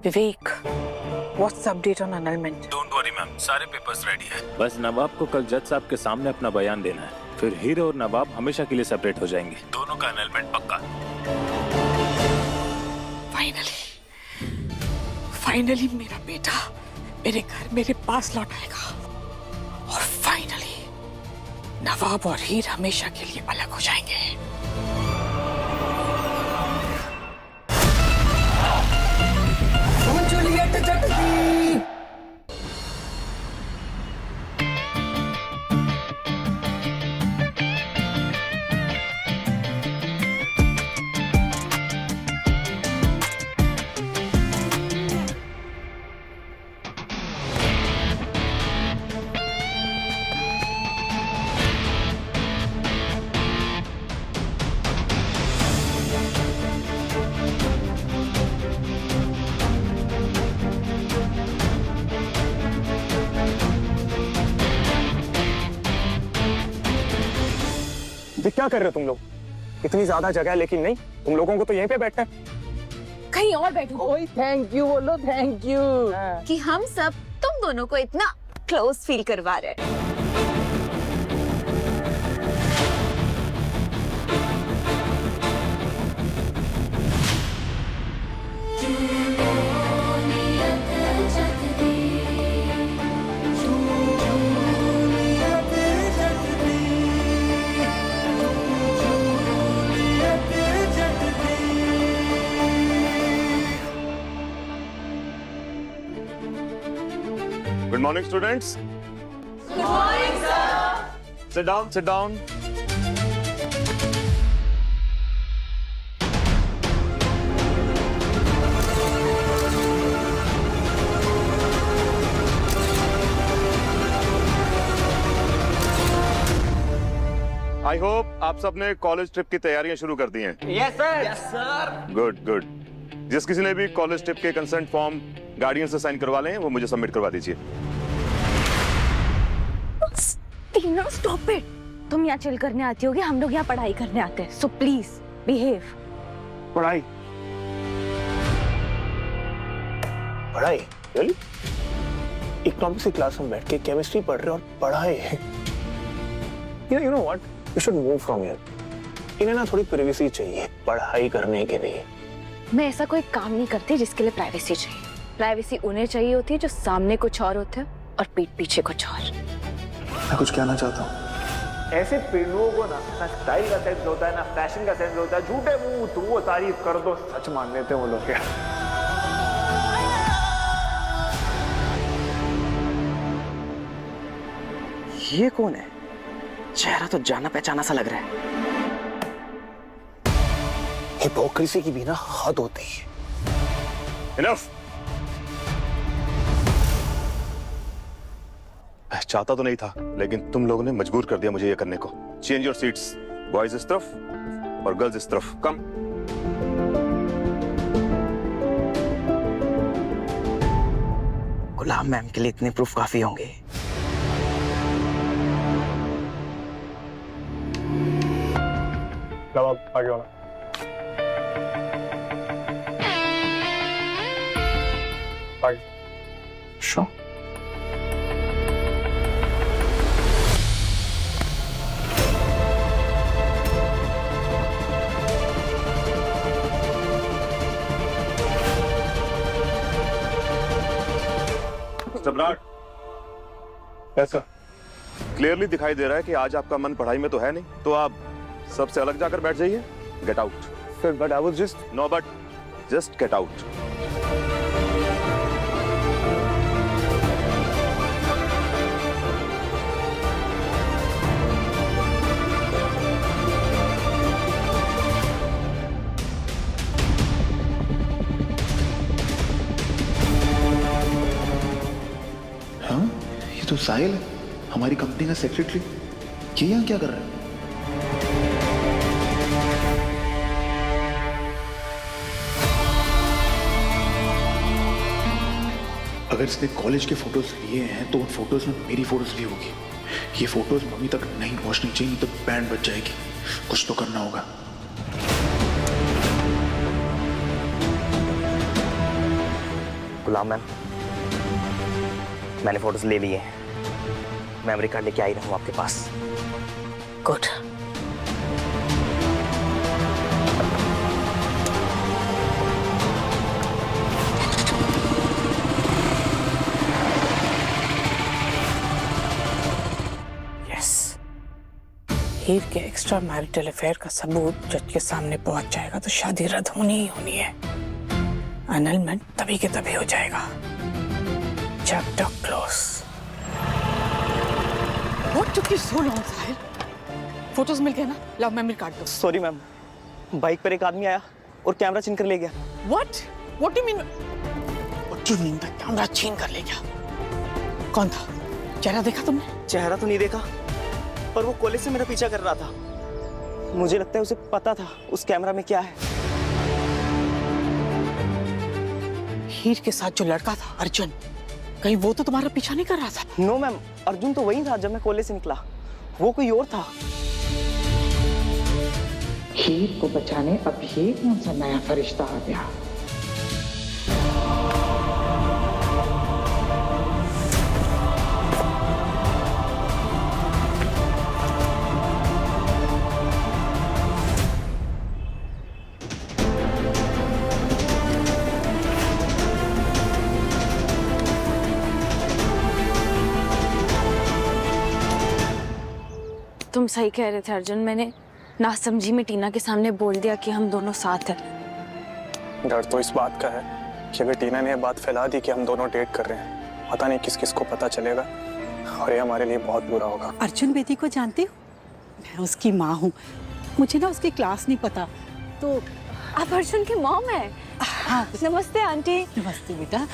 Vivek, what's update on annulment? Don't worry ma'am, सारे papers ready है। बस नवाब को कल जज साहब के सामने अपना बयान देना है, फिर हीरो और नवाब हमेशा के लिए सेपरेट हो जाएंगे। दोनों का annulment पक्का। फाइनली मेरा बेटा मेरे घर मेरे पास लौट आएगा और फाइनली नवाब और हीर हमेशा के लिए अलग हो जाएंगे। ये क्या कर रहे हो तुम लोग? इतनी ज्यादा जगह है लेकिन नहीं, तुम लोगों को तो यहीं पे बैठना है। कहीं और बैठो। ओए थैंक यू बोलो, थैंक यू कि हम सब तुम दोनों को इतना क्लोज फील करवा रहे हैं। Good morning, students. Good morning, sir. Sit down, sit down. I hope आप सबने कॉलेज ट्रिप की तैयारियां शुरू कर दी हैं। Yes sir, yes sir. Good good. जिस किसी ने भी कॉलेज ट्रिप के कंसेंट फॉर्म गार्डियन से साइन करवा लें, वो मुझे सबमिट करवा दीजिए। तीनों स्टॉप इट। तुम यहाँ चिल करने आती होगी, हम लोग यहाँ पढ़ाई करने आते हैं, सो प्लीज बिहेव। पढ़ाई पढ़ाई रियली? इकोनॉमिक्स की क्लास में बैठ के केमिस्ट्री पढ़ रहे हो और पढ़ाई? You know what, you should move from here. इन्हें ना थोड़ी प्राइवेसी चाहिए पढ़ाई करने के लिए। मैं ऐसा कोई काम नहीं करती जिसके लिए प्राइवेसी चाहिए। प्राइवेसी उन्हें चाहिए होती है जो सामने कुछ और होते हैं और पीठ पीछे कुछ और। मैं कुछ कहना चाहता हूँ। ऐसे पेड़ों को ना स्टाइल का सेंस होता है, ना फैशन का सेंस होता है। झूठे मुंह तो वो तारीफ कर दो, सच मान लेते हैं वो लोग। ये कौन है? चेहरा तो जाना पहचाना सा लग रहा है। हिपोक्रेसी की भी ना हद होती है। Enough! चाहता तो नहीं था, लेकिन तुम लोगों ने मजबूर कर दिया मुझे ये करने को। चेंज योर सीट्स, बॉयज इस तरफ और गर्ल्स इस तरफ। कम। गुलाम मैम के लिए इतने प्रूफ काफी होंगे। नवाब आगे वाला। आगे। शो सम्राट, ऐसा क्लियरली दिखाई दे रहा है कि आज आपका मन पढ़ाई में तो है नहीं, तो आप सबसे अलग जाकर बैठ जाइए। Get out. Sir but I was just no but, just get out. हाँ, ये तो साहिल है, हमारी कंपनी का सेक्रेटरी। ये यहाँ क्या कर रहा है? अगर इसने कॉलेज के फोटोज लिए हैं तो उन फोटोज में मेरी फोटोज भी होगी। ये फोटोज मम्मी तक नहीं पहुंचनी चाहिए, नहीं तो बैंड बच जाएगी। कुछ तो करना होगा। गुलाम मैम, मैंने फोटोज ले लिए हैं। मेमोरी कार्ड लेके आई रहूँ आपके पास। गुड। यस, हीर के एक्स्ट्रा मैरिटल अफेयर का सबूत जज के सामने पहुंच जाएगा तो शादी रद्द होनी ही होनी है। एनलमेंट तभी के तभी हो जाएगा। Chapter close. What took you so long, Sahil? Photos मिल गए ना? लाओ मेमोरी कार्ड दो। सॉरी मैम, बाइक पर एक आदमी आया और कैमरा छीन कर ले गया। What? What do you mean? What do you mean? Camera छीन कर ले गया? कौन था? चेहरा देखा तुमने? चेहरा तो नहीं देखा, पर वो कॉलेज से मेरा पीछा कर रहा था। मुझे लगता है उसे पता था उस कैमरा में क्या है। हीर के साथ जो लड़का था अर्जुन, कहीं वो तो तुम्हारा पीछा नहीं कर रहा था? नो मैम, अर्जुन तो वही था जब मैं कॉलेज से निकला। वो कोई और था। हीर को बचाने अब ये कौन सा नया फरिश्ता आ गया? तुम सही कह रहे थे अर्जुन, मैंने नासमझी में टीना के सामने बोल दिया कि हम दोनों साथ हैं। डर तो इस बात का है कि अगर टीना ने ये बात फैला दी कि हम दोनों डेट कर रहे हैं, पता नहीं किस किस को पता चलेगा और ये हमारे लिए बहुत बुरा होगा। अर्जुन बेदी को जानती हो? मैं उसकी माँ हूँ। मुझे ना उसकी क्लास नहीं पता, तो आप अर्जुन की मॉम है? हाँ। नमस्ते आंटी। नमस्ते बेटा।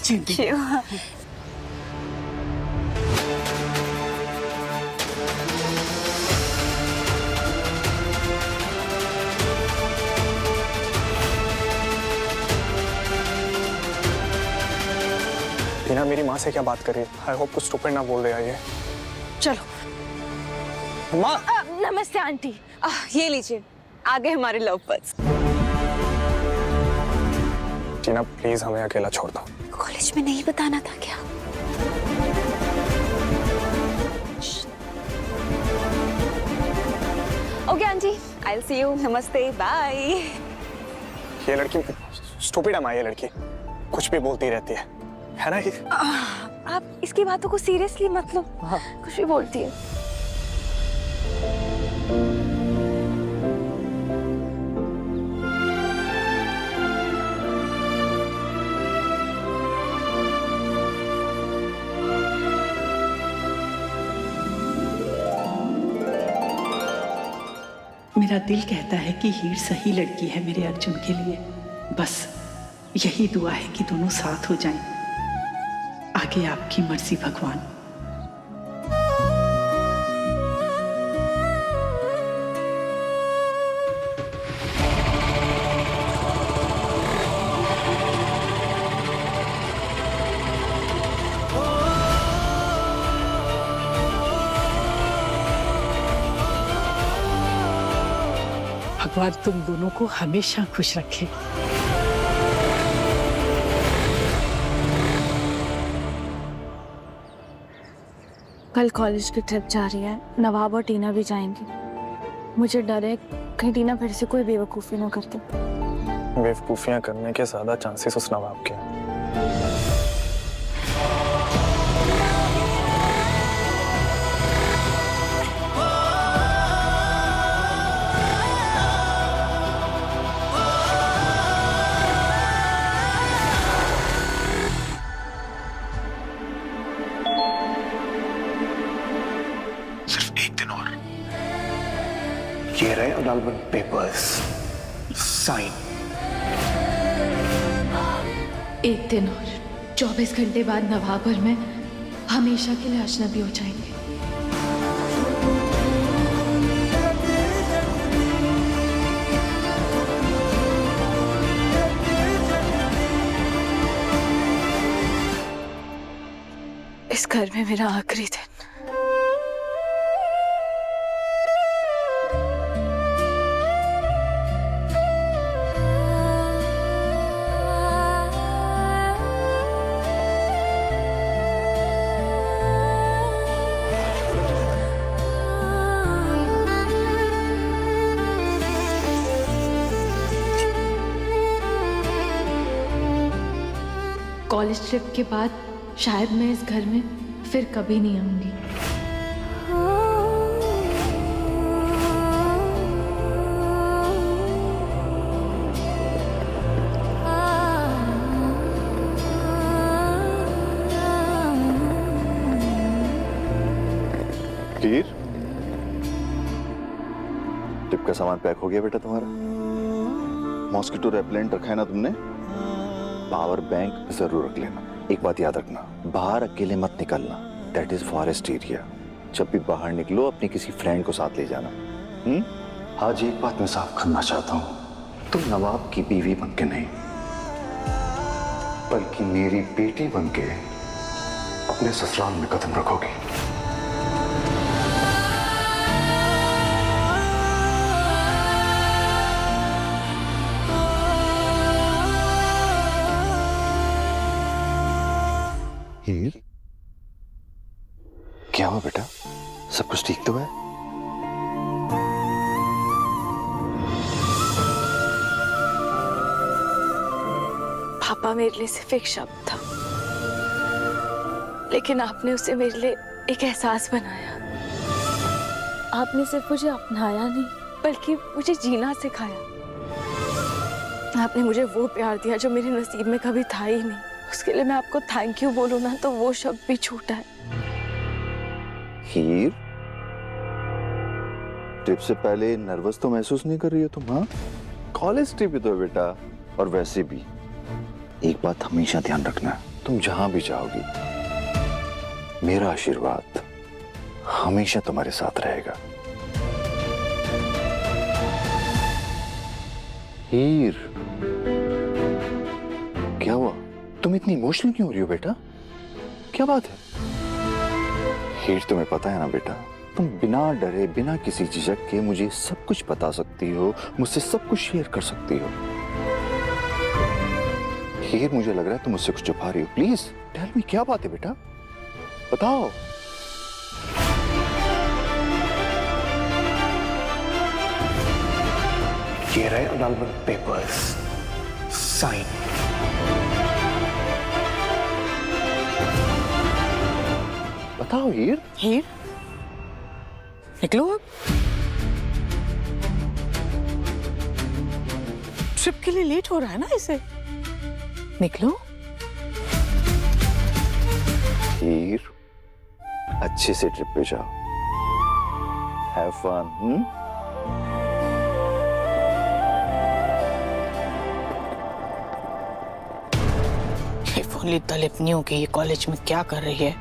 जी। टीना मेरी माँ से क्या बात कर रही है? आई होप कुछ स्टूपिड ना बोल रहा है ये। चलो। माँ। नमस्ते आंटी। ये लीजिए, आगे हमारे लव बर्ड्स। टीना प्लीज हमें अकेला छोड़ दो। कॉलेज में नहीं बताना था क्या? Okay aunty, I will see you. नमस्ते, बाय। ये लड़की स्टूपिड है माँ, ये लड़की कुछ भी बोलती रहती है ना? आप इसकी बातों को सीरियसली मत लो। कुछ भी बोलती है। मेरा दिल कहता है कि हीर सही लड़की है मेरे अर्जुन के लिए। बस यही दुआ है कि दोनों साथ हो जाएं। आगे आपकी मर्जी भगवान। भगवान तुम दोनों को हमेशा खुश रखे। कल कॉलेज की ट्रिप जा रही है, नवाब और टीना भी जाएंगे। मुझे डर है कहीं टीना फिर से कोई बेवकूफ़ी ना करते। बेवकूफियां करने के ज्यादा चांसेस उस नवाब के हैं। सिर्फ एक दिन और। ये रहे अडालमेंट पेपर्स, साइन। एक दिन और 24 घंटे बाद नवाब और मैं हमेशा के लिए अजनबी हो जाएंगे। इस घर में मेरा आखिरी दिन। कॉलेज ट्रिप के बाद शायद मैं इस घर में फिर कभी नहीं आऊंगी। हीर, टिप का सामान पैक हो गया बेटा तुम्हारा? मॉस्किटो रेपेलेंट रखा है ना तुमने? पावर बैंक जरूर रख लेना। एक बात याद रखना, बाहर अकेले मत निकलना। That is forest area. जब भी बाहर निकलो अपने किसी फ्रेंड को साथ ले जाना। आज एक बात मैं साफ करना चाहता हूँ, तुम नवाब की बीवी बनके नहीं, बल्कि मेरी बेटी बनके अपने ससुराल में कदम रखोगी। हीर, क्या हुआ बेटा? सब कुछ ठीक तो है? पापा मेरे लिए सिर्फ एक शब्द था, लेकिन आपने उसे मेरे लिए एक एहसास बनाया। आपने सिर्फ मुझे अपनाया नहीं, बल्कि मुझे जीना सिखाया। आपने मुझे वो प्यार दिया जो मेरे नसीब में कभी था ही नहीं। उसके लिए मैं आपको थैंक यू बोलूं ना तो वो शब्द भी छूटा है। हीर, ट्रिप से पहले नर्वस तो महसूस नहीं कर रही हो तुम? हाँ, कॉलेज ट्रिप ही तो है बेटा। और वैसे भी एक बात हमेशा ध्यान रखना, तुम जहां भी जाओगी मेरा आशीर्वाद हमेशा तुम्हारे साथ रहेगा। हीर, क्या हुआ? तुम इतनी इमोशनल क्यों हो रही हो बेटा? क्या बात है? हीर, तुम्हें पता है ना बेटा, तुम बिना डरे बिना किसी झिझक के मुझे सब कुछ बता सकती हो, मुझसे सब कुछ शेयर कर सकती हो। हीर, मुझे लग रहा है तुम मुझसे कुछ छुपा रही हो। प्लीज टेल मी, क्या बात है बेटा? बताओ। ये रहे अनाउंसमेंट पेपर्स, साइन। बताओ हीर। हीर, निकलो अब। ट्रिप के लिए लेट हो रहा है ना इसे। निकलो। हीर, अच्छे से ट्रिप पे जाओ। Have fun. If only Dilip knew कि ये कॉलेज में क्या कर रही है,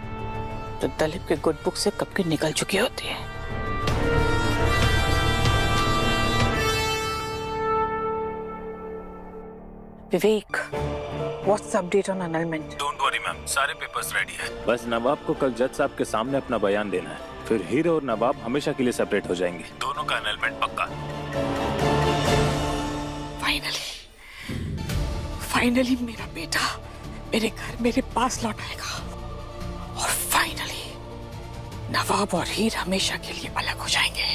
तो दलीप के गुड बुक से कब की निकल चुकी होती है। Vivek, what's update on annulment? Don't worry ma'am, सारे पेपर्स रेडी है। बस नवाब को कल जज साहब के सामने अपना बयान देना है, फिर हीर और नवाब हमेशा के लिए सेपरेट हो जाएंगे। दोनों का अनलमेंट पक्का। फाइनली मेरा बेटा मेरे घर मेरे पास लौट आएगा, और फाइनली नवाब और हीर हमेशा के लिए अलग हो जाएंगे।